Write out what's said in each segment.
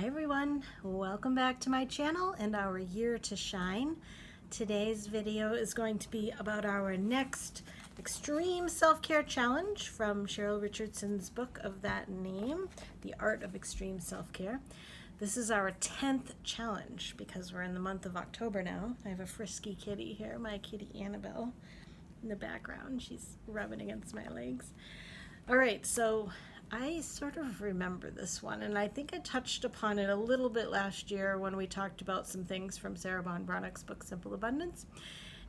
Hi everyone, welcome back to my channel and our year to shine. Today's video is going to be about our next extreme self-care challenge from Cheryl Richardson's book of that name, The Art of Extreme Self-Care. This is our 10th challenge because we're in the month of October now. I have a frisky kitty here, my kitty Annabelle, in the background. She's rubbing against my legs. All right, so I sort of remember this one, and I think I touched upon it a little bit last year when we talked about some things from Sarah Von Bronick's book, Simple Abundance.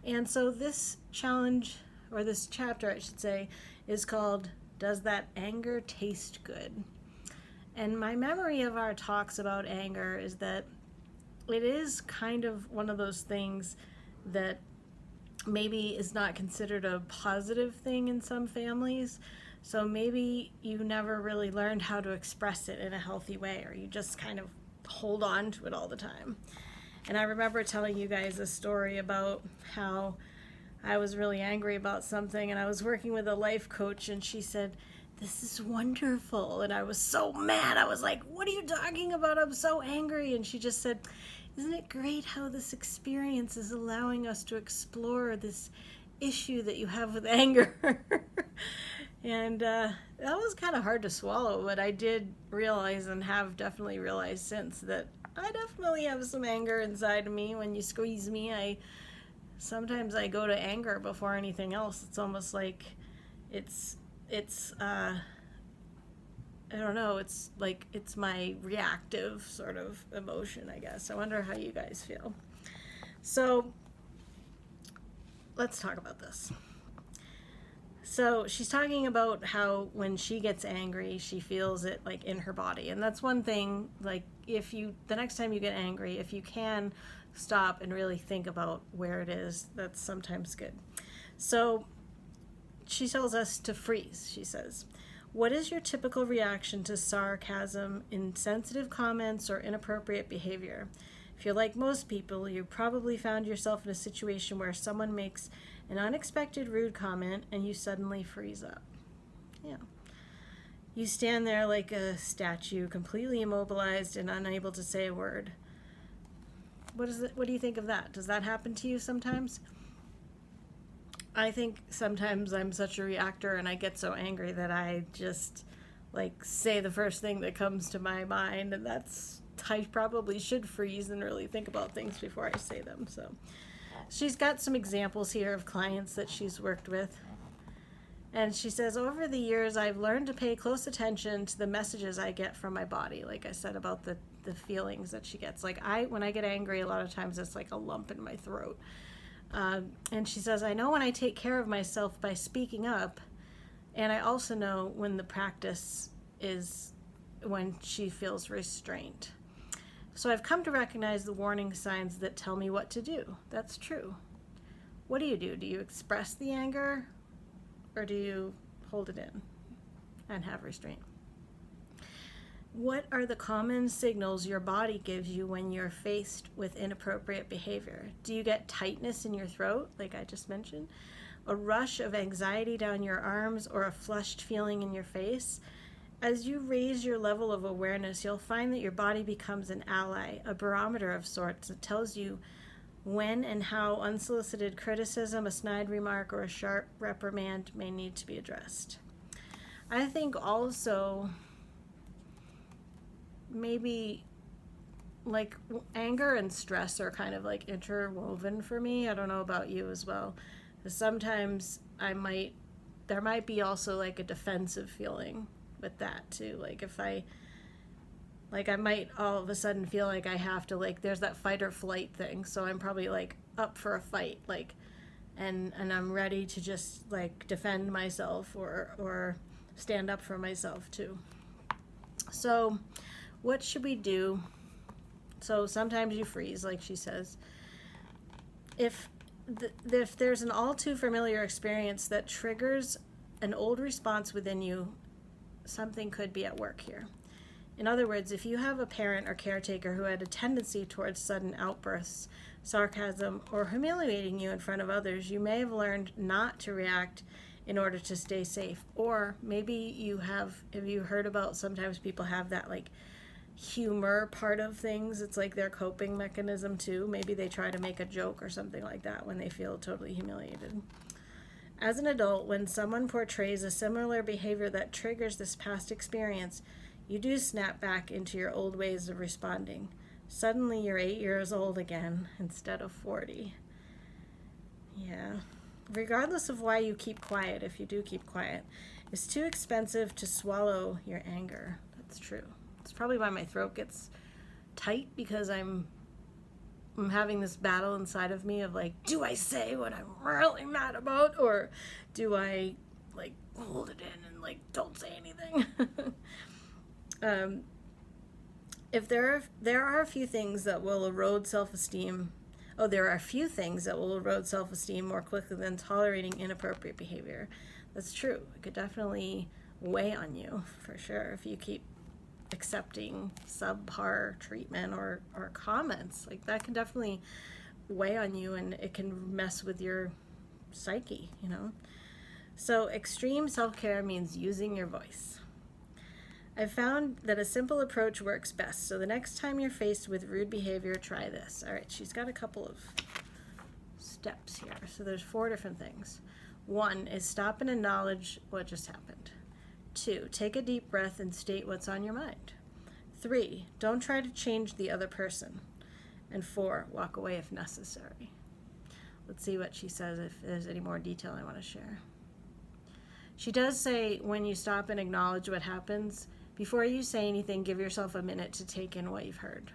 And so this challenge, or this chapter, I should say, is called, Does That Anger Taste Good? And my memory of our talks about anger is that it is kind of one of those things that maybe is not considered a positive thing in some families. So maybe you never really learned how to express it in a healthy way, or you just kind of hold on to it all the time. And I remember telling you guys a story about how I was really angry about something, and I was working with a life coach, and she said, "This is wonderful." And I was so mad. I was like, "What are you talking about? I'm so angry." And she just said, "Isn't it great how this experience is allowing us to explore this issue that you have with anger?" And that was kind of hard to swallow, but I did realize, and have definitely realized since, that I definitely have some anger inside of me. When you squeeze me, sometimes I go to anger before anything else. It's almost like it's I don't know, it's like it's my reactive sort of emotion, I guess. I wonder how you guys feel. So let's talk about this. So she's talking about how when she gets angry, she feels it like in her body. And that's one thing, like the next time you get angry, if you can stop and really think about where it is, that's sometimes good. So she tells us to freeze, she says. What is your typical reaction to sarcasm, insensitive comments, or inappropriate behavior? If you're like most people, you probably found yourself in a situation where someone makes an unexpected rude comment and you suddenly freeze up. Yeah. You stand there like a statue, completely immobilized and unable to say a word. What do you think of that? Does that happen to you sometimes? I think sometimes I'm such a reactor and I get so angry that I just say the first thing that comes to my mind, and I probably should freeze and really think about things before I say them. So she's got some examples here of clients that she's worked with. And she says, over the years, I've learned to pay close attention to the messages I get from my body. Like I said about the feelings that she gets. When I get angry, a lot of times it's like a lump in my throat. And she says, I know when I take care of myself by speaking up, and I also know when the practice is when she feels restraint. So I've come to recognize the warning signs that tell me what to do. That's true. What do? Do you express the anger, or do you hold it in and have restraint? What are the common signals your body gives you when you're faced with inappropriate behavior? Do you get tightness in your throat, like I just mentioned? A rush of anxiety down your arms, or a flushed feeling in your face? As you raise your level of awareness, you'll find that your body becomes an ally, a barometer of sorts that tells you when and how unsolicited criticism, a snide remark, or a sharp reprimand may need to be addressed. I think also maybe anger and stress are kind of interwoven for me. I don't know about you as well. Sometimes there might be also a defensive feeling with that too. If I might all of a sudden feel like I have to there's that fight or flight thing. So I'm probably up for a fight, and I'm ready to just defend myself or stand up for myself too. So what should we do? So sometimes you freeze, like she says. If there's an all too familiar experience that triggers an old response within you, something could be at work here. In other words, if you have a parent or caretaker who had a tendency towards sudden outbursts, sarcasm, or humiliating you in front of others, you may have learned not to react in order to stay safe. Or maybe have you heard about sometimes people have that humor part of things. It's like their coping mechanism too. Maybe they try to make a joke or something like that when they feel totally humiliated. As an adult, when someone portrays a similar behavior that triggers this past experience, you do snap back into your old ways of responding. Suddenly you're 8 years old again instead of 40. Yeah. Regardless of why you keep quiet, if you do keep quiet, it's too expensive to swallow your anger. That's true. It's probably why my throat gets tight, because I'm having this battle inside of me of like, do I say what I'm really mad about, or do I like hold it in and like don't say anything? If there are a few things that will erode self-esteem. Oh, there are a few things that will erode self-esteem more quickly than tolerating inappropriate behavior. That's true. It could definitely weigh on you, for sure, if you keep accepting subpar treatment or comments. Like, that can definitely weigh on you, and it can mess with your psyche, you know? So extreme self-care means using your voice. I've found that a simple approach works best. So the next time you're faced with rude behavior, try this. All right, she's got a couple of steps here. So there's 4 different things. 1 is stop and acknowledge what just happened. 2, take a deep breath and state what's on your mind. 3, don't try to change the other person. And 4, walk away if necessary. Let's see what she says, if there's any more detail I want to share. She does say, when you stop and acknowledge what happens, before you say anything, give yourself a minute to take in what you've heard.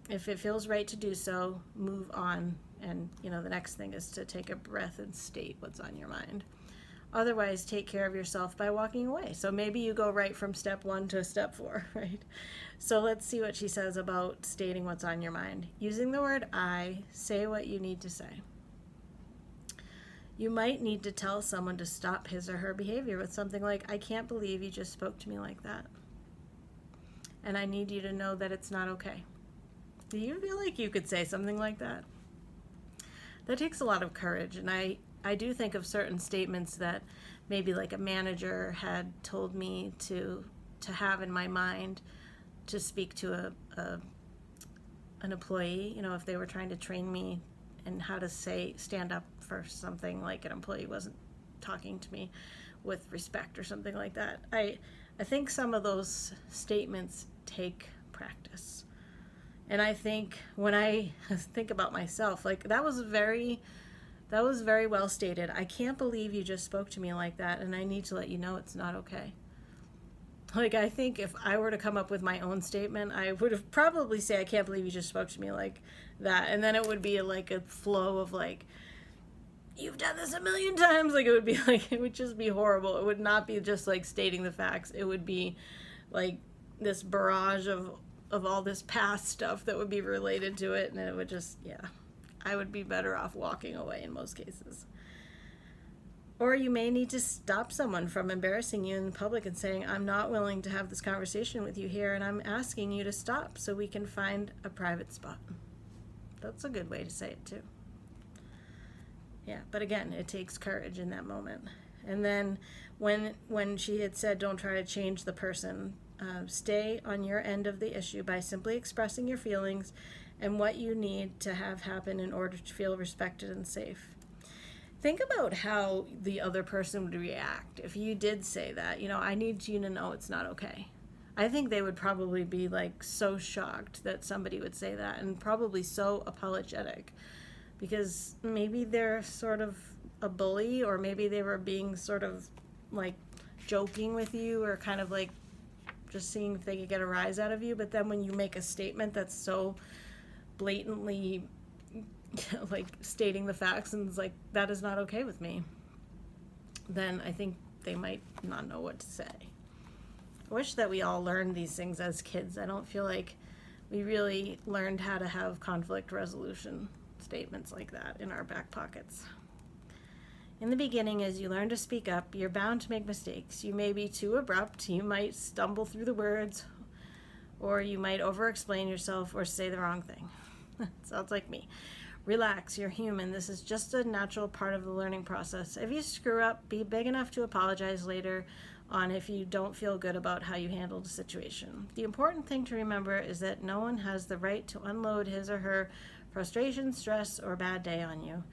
If it feels right to do so, move on. And, you know, the next thing is to take a breath and state what's on your mind. Otherwise, take care of yourself by walking away. So maybe you go right from step 1 to step 4, right? So let's see what she says about stating what's on your mind. Using the word I, say what you need to say. You might need to tell someone to stop his or her behavior with something like, I can't believe you just spoke to me like that. And I need you to know that it's not okay. Do you feel like you could say something like that? That takes a lot of courage. And I do think of certain statements that maybe like a manager had told me to have in my mind to speak to an employee, you know, if they were trying to train me in how to stand up for something, like an employee wasn't talking to me with respect or something like that. I think some of those statements take practice. And I think when I think about myself, like that was very well stated. I can't believe you just spoke to me like that, and I need to let you know it's not okay. Like, I think if I were to come up with my own statement, I would have probably say, I can't believe you just spoke to me like that. And then it would be like a flow of like, you've done this a million times. Like, it would be like, it would just be horrible. It would not be just like stating the facts. It would be like this barrage of all this past stuff that would be related to it. And it would just, yeah, I would be better off walking away in most cases. Or you may need to stop someone from embarrassing you in public and saying, I'm not willing to have this conversation with you here, and I'm asking you to stop so we can find a private spot. That's a good way to say it too. Yeah, but again, it takes courage in that moment. And then when she had said, don't try to change the person, stay on your end of the issue by simply expressing your feelings and what you need to have happen in order to feel respected and safe. Think about how the other person would react if you did say that, you know, I need you to know it's not okay. I think they would probably be like so shocked that somebody would say that, and probably so apologetic, because maybe they're sort of a bully, or maybe they were being sort of like joking with you, or kind of like just seeing if they could get a rise out of you. But then when you make a statement that's so blatantly like stating the facts and it's like, that is not okay with me, then I think they might not know what to say. I wish that we all learned these things as kids. I don't feel like we really learned how to have conflict resolution statements like that in our back pockets. In the beginning, as you learn to speak up, you're bound to make mistakes. You may be too abrupt, you might stumble through the words, or you might over-explain yourself or say the wrong thing. Sounds like me. Relax, you're human. This is just a natural part of the learning process. If you screw up, be big enough to apologize later, on if you don't feel good about how you handled a situation. The important thing to remember is that no one has the right to unload his or her frustration, stress, or bad day on you.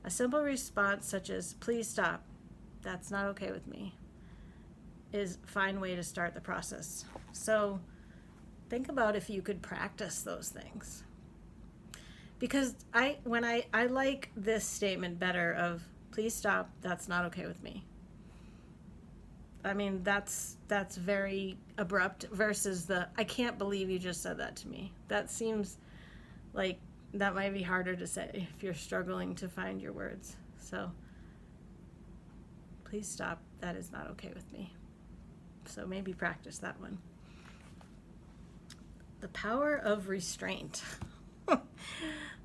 A simple response such as, "Please stop, that's not okay with me," is a fine way to start the process. So think about if you could practice those things. Because I like this statement better of, "Please stop, that's not okay with me." I mean, that's very abrupt versus the, "I can't believe you just said that to me." That seems like that might be harder to say if you're struggling to find your words. So, "Please stop, that is not okay with me." So maybe practice that one. The Power of Restraint.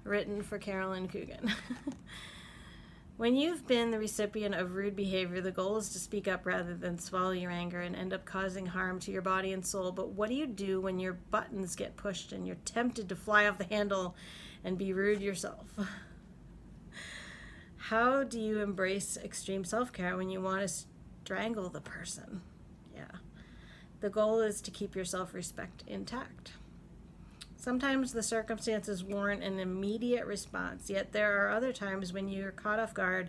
Written for Carolyn Coogan. When you've been the recipient of rude behavior, the goal is to speak up rather than swallow your anger and end up causing harm to your body and soul. But what do you do when your buttons get pushed and you're tempted to fly off the handle and be rude yourself? How do you embrace extreme self-care when you want to strangle the person? Yeah. The goal is to keep your self-respect intact. Sometimes the circumstances warrant an immediate response, yet there are other times when you're caught off guard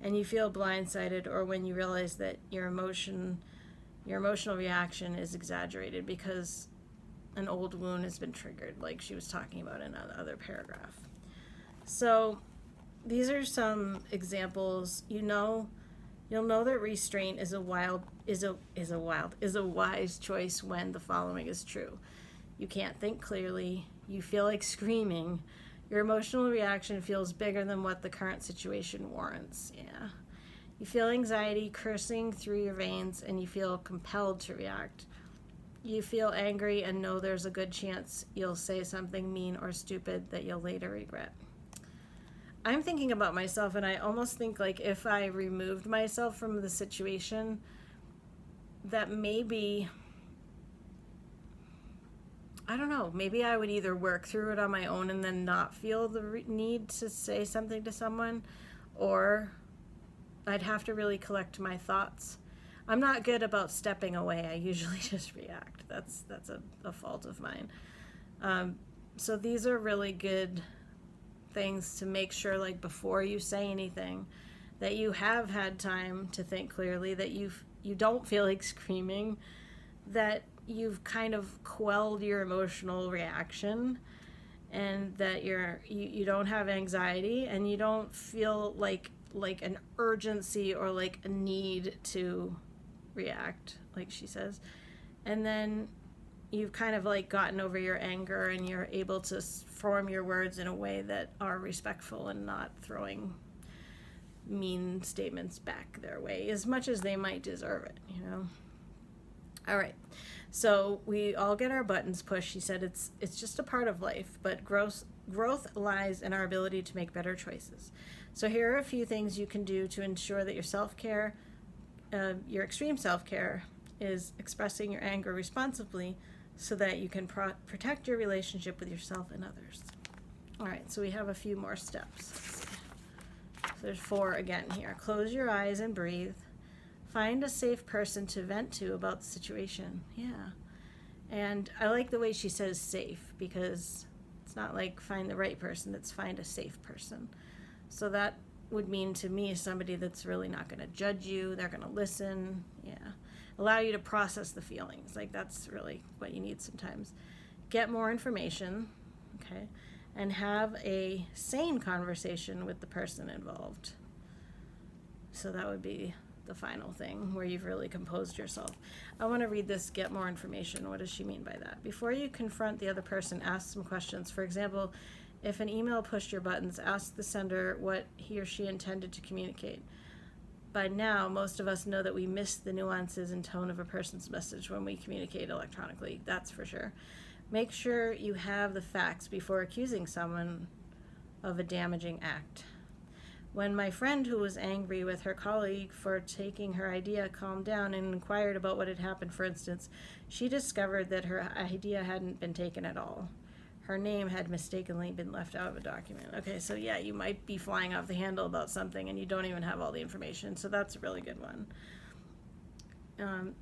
and you feel blindsided, or when you realize that your emotional reaction is exaggerated because an old wound has been triggered, like she was talking about in another paragraph. So these are some examples. You'll know that restraint is a wise choice when the following is true. You can't think clearly. You feel like screaming. Your emotional reaction feels bigger than what the current situation warrants. Yeah. You feel anxiety coursing through your veins and you feel compelled to react. You feel angry and know there's a good chance you'll say something mean or stupid that you'll later regret. I'm thinking about myself, and I almost think like if I removed myself from the situation, that maybe, I don't know, maybe I would either work through it on my own and then not feel the need to say something to someone, or I'd have to really collect my thoughts. I'm not good about stepping away. I usually just react. That's a fault of mine. So these are really good things to make sure, like before you say anything, that you have had time to think clearly, that you don't feel like screaming, that you've kind of quelled your emotional reaction, and that you don't have anxiety, and you don't feel like an urgency or like a need to react, like she says. And then you've kind of like gotten over your anger, and you're able to form your words in a way that are respectful and not throwing mean statements back their way as much as they might deserve it, you know? All right. So we all get our buttons pushed. She said it's just a part of life, but growth lies in our ability to make better choices. So here are a few things you can do to ensure that your self-care, your extreme self-care, is expressing your anger responsibly, so that you can protect your relationship with yourself and others. All right, so we have a few more steps. So there's 4 again here. Close your eyes and breathe. Find a safe person to vent to about the situation. Yeah. And I like the way she says safe, because it's not like find the right person, it's find a safe person. So that would mean to me somebody that's really not going to judge you, they're going to listen, yeah. Allow you to process the feelings. Like that's really what you need sometimes. Get more information, okay? And have a sane conversation with the person involved. So that would be the final thing, where you've really composed yourself. I want to read this, get more information. What does she mean by that? Before you confront the other person, ask some questions. For example, if an email pushed your buttons, ask the sender what he or she intended to communicate. By now, most of us know that we miss the nuances and tone of a person's message when we communicate electronically. That's for sure. Make sure you have the facts before accusing someone of a damaging act. When my friend, who was angry with her colleague for taking her idea, calmed down and inquired about what had happened, for instance, she discovered that her idea hadn't been taken at all. Her name had mistakenly been left out of a document. Okay, so yeah, you might be flying off the handle about something and you don't even have all the information, so that's a really good one. And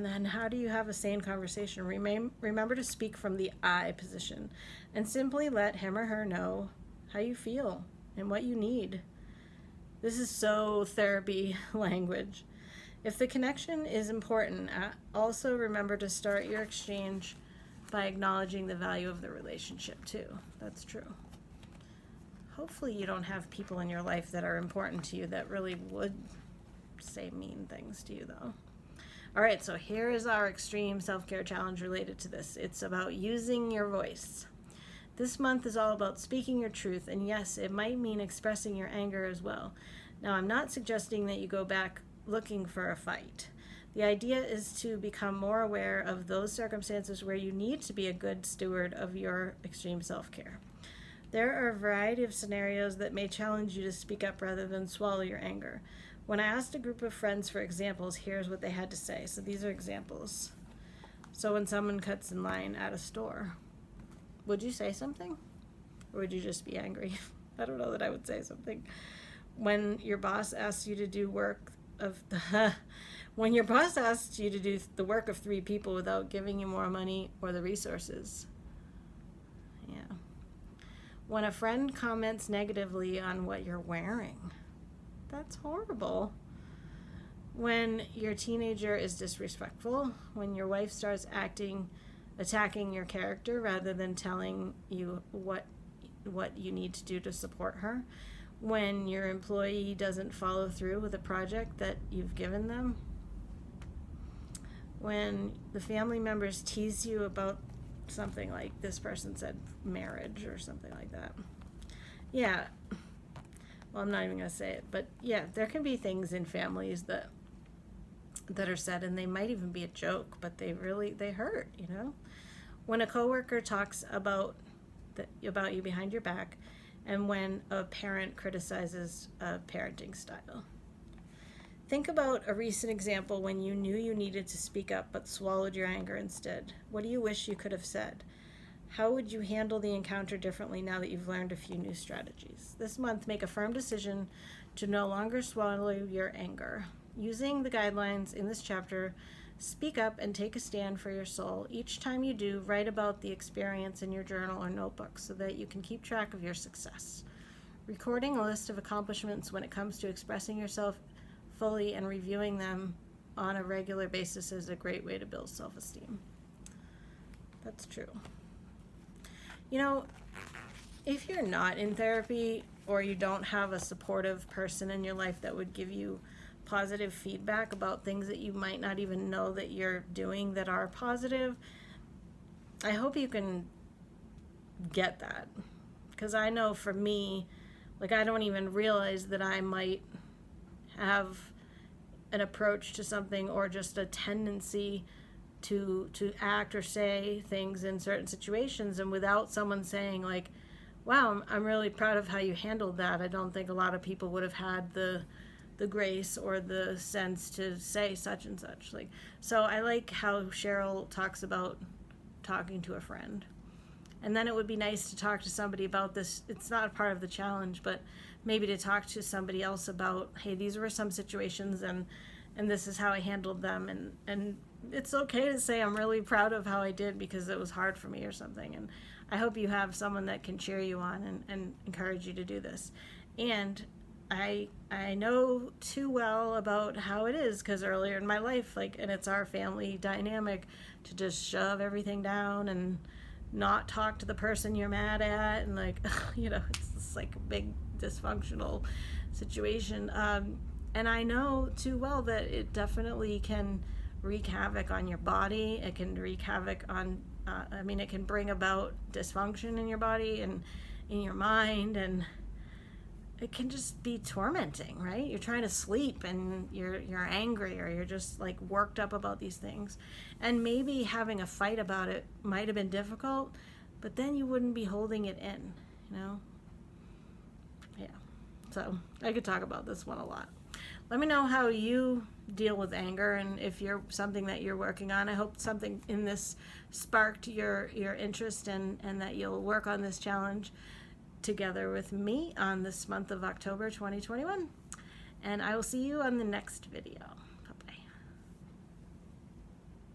then how do you have a sane conversation? Remember to speak from the I position and simply let him or her know how you feel and what you need. This is so therapy language. If the connection is important, also remember to start your exchange by acknowledging the value of the relationship too. That's true. Hopefully you don't have people in your life that are important to you that really would say mean things to you though. All right, so here is our extreme self-care challenge related to this. It's about using your voice. This month is all about speaking your truth, and yes, it might mean expressing your anger as well. Now, I'm not suggesting that you go back looking for a fight. The idea is to become more aware of those circumstances where you need to be a good steward of your extreme self-care. There are a variety of scenarios that may challenge you to speak up rather than swallow your anger. When I asked a group of friends for examples, here's what they had to say. So these are examples. So when someone cuts in line at a store, would you say something? Or would you just be angry? I don't know that I would say something. When your boss asks you to do when your boss asks you to do the work of 3 people without giving you more money or the resources. Yeah. When a friend comments negatively on what you're wearing. That's horrible. When your teenager is disrespectful, when your wife starts attacking your character rather than telling you what you need to do to support her, when your employee doesn't follow through with a project that you've given them, when the family members tease you about something like this person said marriage or something like that. Yeah. Well, I'm not even going to say it, but yeah, there can be things in families that are said, and they might even be a joke, but they hurt, you know? When a coworker talks about you behind your back, and when a parent criticizes a parenting style. Think about a recent example when you knew you needed to speak up but swallowed your anger instead. What do you wish you could have said? How would you handle the encounter differently now that you've learned a few new strategies? This month, make a firm decision to no longer swallow your anger. Using the guidelines in this chapter, speak up and take a stand for your soul. Each time you do, write about the experience in your journal or notebook so that you can keep track of your success. Recording a list of accomplishments when it comes to expressing yourself fully and reviewing them on a regular basis is a great way to build self-esteem. That's true. You know, if you're not in therapy or you don't have a supportive person in your life that would give you positive feedback about things that you might not even know that you're doing that are positive, I hope you can get that. Because I know for me, like, I don't even realize that I might have an approach to something or just a tendency to act or say things in certain situations, and without someone saying like, wow, I'm really proud of how you handled that, I don't think a lot of people would have had the grace or the sense to say such and such. Like, so I like how Cheryl talks about talking to a friend. And then it would be nice to talk to somebody about this. It's not a part of the challenge, but maybe to talk to somebody else about, hey, these were some situations and this is how I handled them. And it's okay to say I'm really proud of how I did because it was hard for me or something. And I hope you have someone that can cheer you on and encourage you to do this. And I know too well about how it is because earlier in my life, like, and it's our family dynamic to just shove everything down and not talk to the person you're mad at, and like, you know, it's just like a big dysfunctional situation. And I know too well that it definitely can wreak havoc on your body. It can wreak havoc on, it can bring about dysfunction in your body and in your mind, and it can just be tormenting, right? You're trying to sleep and you're angry, or you're just like worked up about these things. And maybe having a fight about it might have been difficult, but then you wouldn't be holding it in, you know? Yeah. So I could talk about this one a lot. Let me know how you deal with anger and if you're something that you're working on. I hope something in this sparked your interest and that you'll work on this challenge together with me on this month of October 2021. And I will see you on the next video.